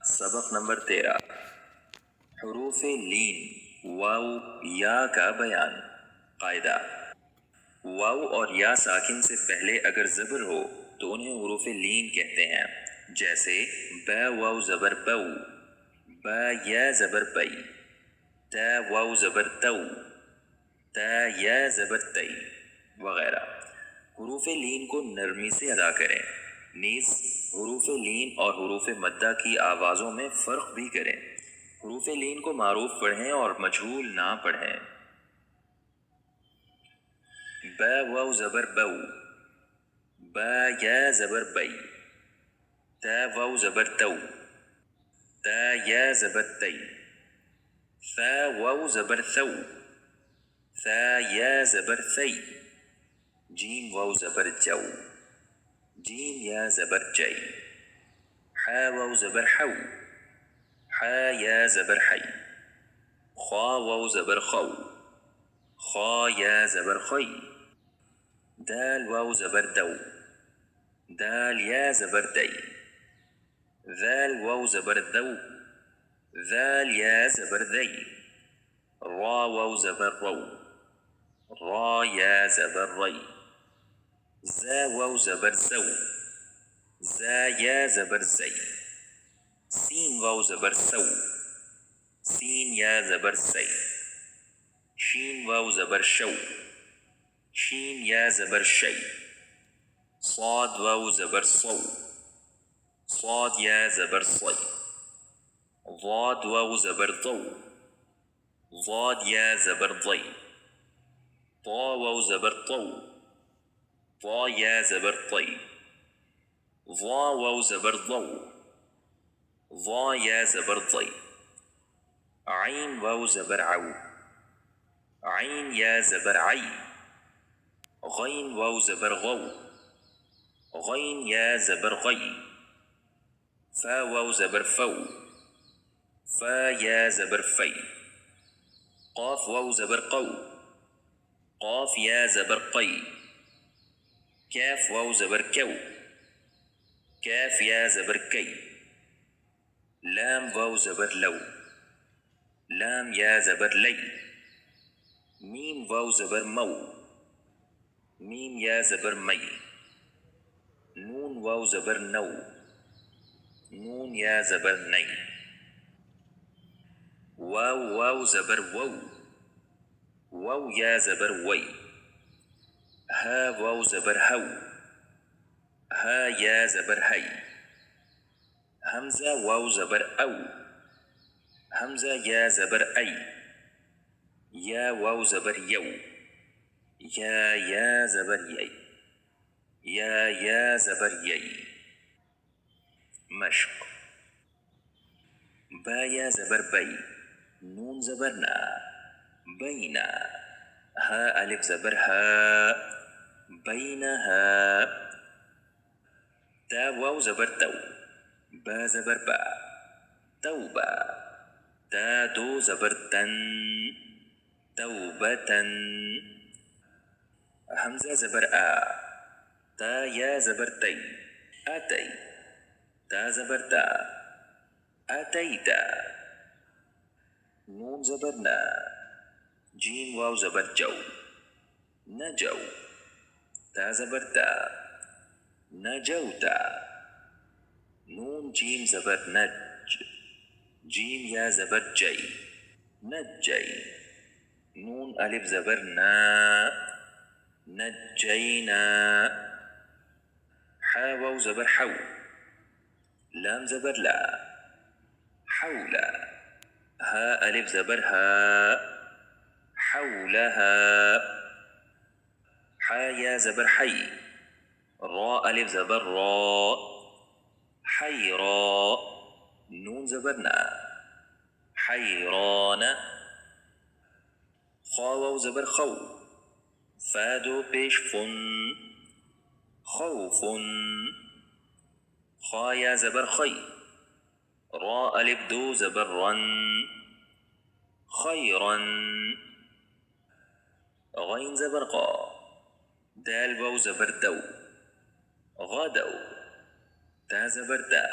سبق نمبر 13 حروف لین واو یا کا بیان۔ قاعدہ: واو اور یا ساکن سے پہلے اگر زبر ہو تو انہیں حروف لین کہتے ہیں، جیسے با واو زبر بو، با یا زبر بئی، تا واو زبر تو، تا یا زبر تی وغیرہ۔ حروف لین کو نرمی سے ادا کریں، نیز حروف لین اور حروف مدہ کی آوازوں میں فرق بھی کریں۔ حروف لین کو معروف پڑھیں اور مجہول نہ پڑھیں۔ با واو زبر بو، با یا زبر بئی، تا واو زبر تو، تا یا زبر تی، ثا واو زبر ثو، ثا یا زبر ثی، جیم واو زبر جو، جیم یا زبر جی، حا واو زبر حو، حا یا زبر حی، خا واو زبر خو، خا یا زبر خی، دال واو زبر دو، دال یا زبر دی، ذال واو زبر ذو، ذال یا زبر ذی، را واو زبر رو، را یا زبر ری، زا واو زبر زو، زا یا زبر زی، سین واو زبر سو، سین یا زبر سی، شین واو زبر شو، شین یا زبر شی، صاد واو زبر صو، صاد یا زبر صی، ضاد واو زبر ضو، ضاد یا زبر ضی، طا واو زبر طو، طا یا زبر طی، ظا واو زبر ضو، ظا یا زبر ضی، عین واو زبر عو، عین یا زبر عی، غین واو زبر غو، غین یا زبر غی، فا واو زبر فو، فا یا زبر فی، قاف واو زبر قو، قاف یا زبر قی، کاف واو زبر کو، کاف یا زبر کی، لام واو زبر لو، لام یا زبر لی، میم واو زبر مو، میم یا زبر می، نون واو زبر نو، نون یا زبر نی، واو واو زبر وو، وو یا زبر وی، ہا واو زبر ہو، ہا یا زبر ہی، حمزہ واو زبر او، حمزہ یا زبر ای، یا واو زبر یو، یا زبر یی، یا زبر یی۔ مشق: با یا زبر بئی، نون زبر نا، بینا، ہا الف زبر ہا، بینہا، تا واو زبر تو، با زبر با، توبا، تا دو زبر تن، توبتن، حمزہ زبر آ، تا یا زبر تی، اتی، تا زبر تا، اتیتا، نون زبر نا، جیم واو زبر جو، نجو، تا زبر تا، نجوتا، نون جیم زبر نج، جیم یا زبر جی، نجی، نون الف زبر نا، نجینا، حا واو زبر حو، لام زبر لا، حولا، ہا الف زبر ہا، حولہا، حا یا زبر حی، را الف زبر را، حیرا، نون زبر نا، حیرانا، خا واو زبر خو، فا دو پیش فن، خوفن، خا یا زبر خی، را الف دو زبر رن، خیرن، غین زبر قا، دال واو زبر دو، غدو، تا زبر دا،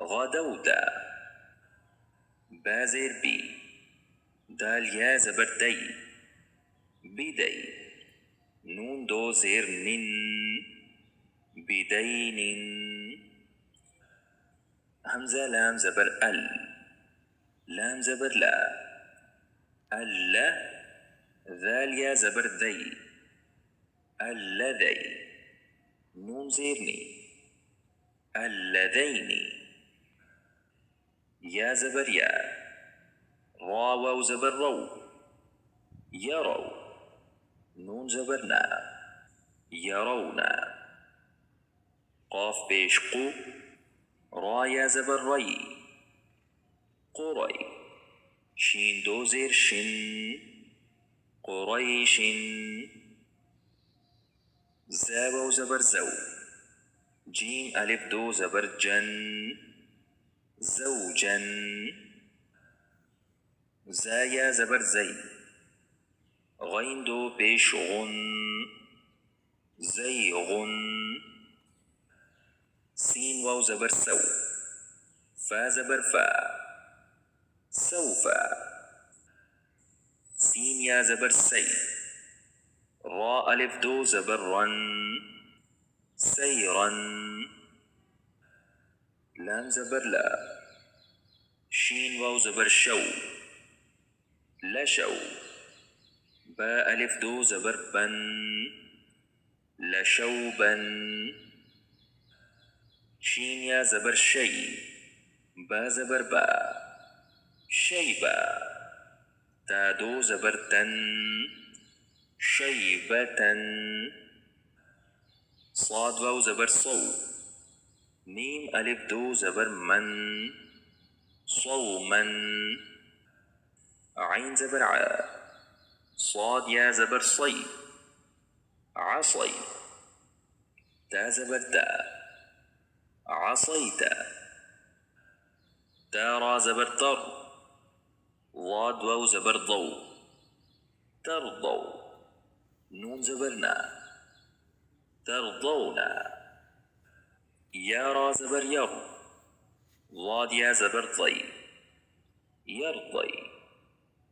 غدوت. با زیر بی. دال یا زبر دی. بدی. نون دو زیر نن. بدین. همزة لام زبر ال. لام زبر لا. ال. ذال يا زبر ذي. الذي. نون زيرني. اللذين. يا زبر يا. را واو زبر رو. يروا. نون زبرنا. يرون. قاف بيش قو. را يا زبر ري. قري. شين دو زير شن. قريش. زاو زبر زو. جيم ألف دو زبر جن. زوجا. زايا زبر زي. غين دو بيش غن. زيغن. سين واو زبر سو. فا زبر فا. سوفا. سين يا زبر سي. را ألف دو زبر رن. سيرا. لام زبر لا. شين واو زبر شو. لشو. با ألف دو زبر بن. لشوبا. شين يا زبر شي. با زبر با. شيبا. تا دو زبر تن. شيبة. صاد واو زبر صو. ميم ألف دو زبر من. صوما. عين زبر ع. صاد يا زبر صي. عصي. تا زبر تا. عصيت. تا را زبر طر. ضاد واو زبر ضو. ترضوا. نون زبرنا. ترضون. يا را زبر ير. ضاد يا زبر ضي. يرضي.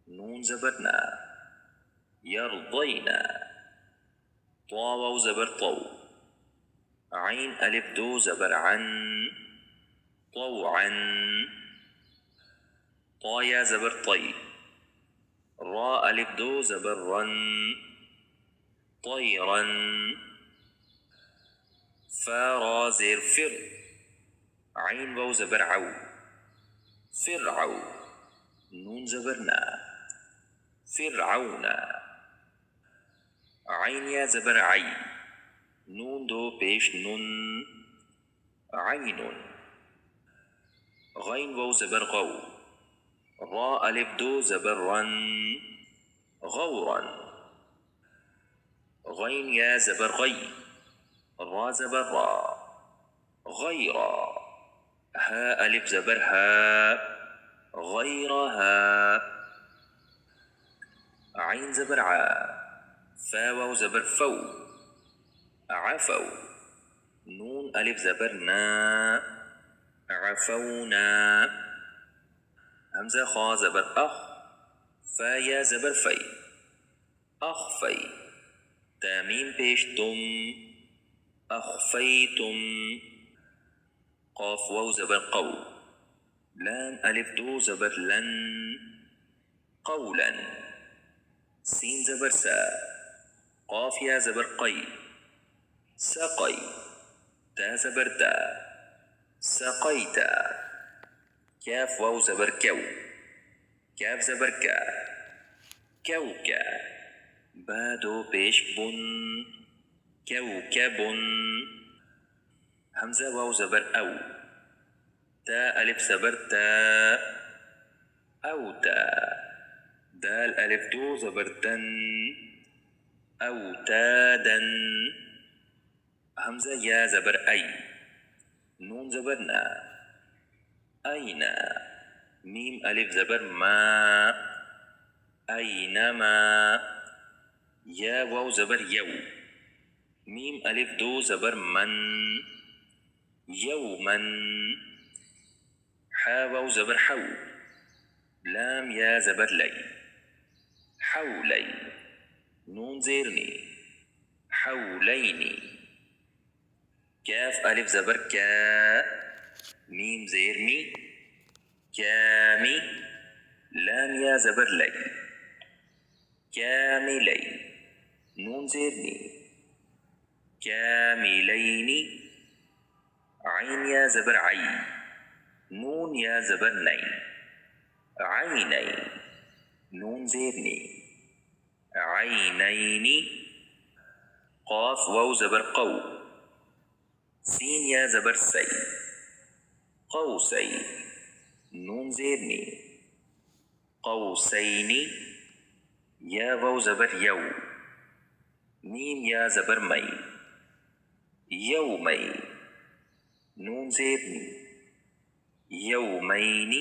نون زبرنا. يرضينا. طا واو زبر طو. عين ألف دو زبر عن. طوعا. طا يا زبر طي. را ألف دو زبر رن. طيرا. فا را زير فر. عين واو زبر عو. فرعو. نون زبرنا. فرعون. عين يا زبر عي. نون دو بيش نن. عين. غين واو زبر غو. را ألف دو زبر رن. غورا. غين يا زبر غي. را زبر را. غيرا. ها ألف زبر ها. غيرها. عين زبر ع. فا واو زبر فو. عفو. نون ألف زبر نا. عفونا. همزة خا زبر أخ. فا يا زبر في. أخفي. تاميم بيش تم. أخفيتم. قاف واو زبر قو. لام ألف دو زبر لن. قولا. سين زبر سا. قاف يا زبر قي. سقي. تا زبر تا. سقيت. كاف واو زبر كو. كاف زبر كا. كوكا. بادو بيش بن. كوكب. همزة واو زبر أو. تا ألف زبر تا. أو تا. دال ألف دو زبر دن. أو تادا. همزة يا زبر أي. نون زبرنا. أين. ميم ألف زبر ما. أينما. يا واو زبر يو. ميم ألف دو زبر من. يوما. حا واو زبر حو، لام يا زبر لي، حولي. نون زيرني، حوليني. كاف ألف زبر كا، ميم زير مي، كامي. لام يا زبر لي، كاملي. نون زيرني، كاملين. عين يا زبر عي، نون يا زبر ني، عيني. نون زيرني، عينين. قاف واو زبر قو، سين يا زبر سي، قوسي. نون زيرني، قوسين. يا واو زبر يو، ميم يا زبر مي، يومي. نون زيرني، يومين.